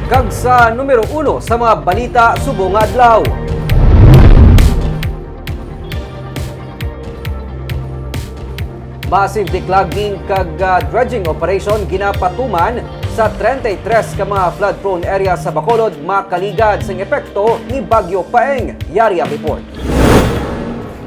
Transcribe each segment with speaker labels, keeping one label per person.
Speaker 1: Kag sa numero 1 sa mga balita subong adlaw. Massive declogging kag dredging operation ginapatuman sa 33 ka mga flood-prone area sa Bacolod makaligad sa epekto ni Bagyo Paeng. Yari ang report.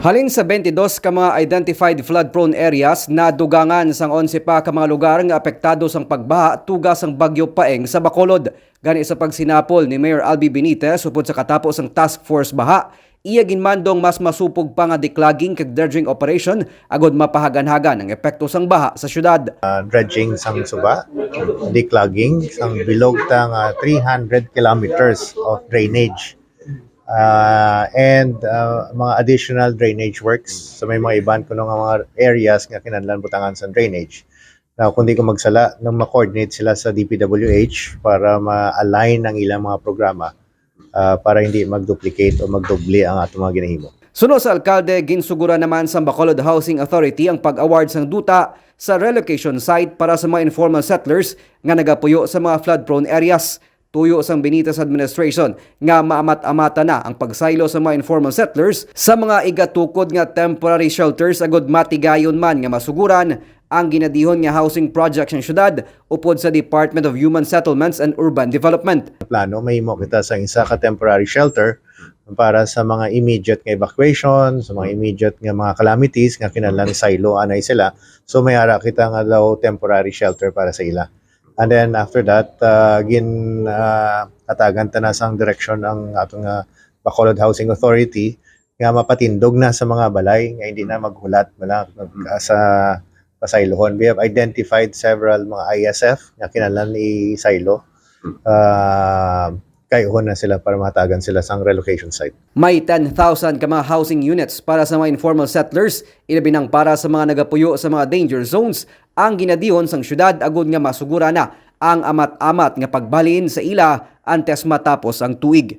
Speaker 1: Halin sa 22 ka mga identified flood-prone areas na dugangan sang 11 pa ka mga lugar nga apektado sang pagbaha tugas sang Bagyo Paeng sa Bacolod. Gani sa pagsinapol ni Mayor Albi Benitez upod sa katapos ang task force baha, iya ginmandong mas masupog pa nga declogging kag dredging operation agod mapahagan-hagan ang epekto sang baha sa syudad.
Speaker 2: Dredging sang suba, declogging sang bilog tang 300 kilometers of drainage. And mga additional drainage works sa may mga iban kuno nga mga areas nga kinahanglan butangan sa drainage. Now, kundi ko magsala nang ma-coordinate sila sa DPWH para ma-align ang ilang mga programa para hindi mag-duplicate o magdoble ang atong mga ginahimo.
Speaker 1: Sunod sa alkalde, ginsugura naman sa Bacolod Housing Authority ang pag-award sang duta sa relocation site para sa mga informal settlers nga nagapuyo sa mga flood-prone areas. Tuyo sang Benitez administration nga maamat-amata na ang pagsaylo sa mga informal settlers sa mga igatukod nga temporary shelters agod matigayon man nga masuguran ang ginadihon nga housing project ng syudad upod sa Department of Human Settlements and Urban Development.
Speaker 2: Plano mahimo kita sa isa ka temporary shelter para sa mga immediate nga evacuation, sa mga immediate nga mga calamities nga kinahanglan silo anay sila. So may ara kita nga daw temporary shelter para sa ila. And then after that, katagan ta na sang direksyon ang atong Bacolod Housing Authority nga mapatindog na sa mga balay nga hindi na maghulat sa pasaylohon. We have identified several mga ISF nga kinahanglan i-silo. Kayuhon na sila para matagan sila sang relocation site.
Speaker 1: May 10,000 ka mga housing units para sa mga informal settlers, ilabi nang para sa mga nagapuyo sa mga danger zones ang ginadihon sang syudad agud nga masugura na ang amat-amat nga pagbalin sa ila antes matapos ang tuig.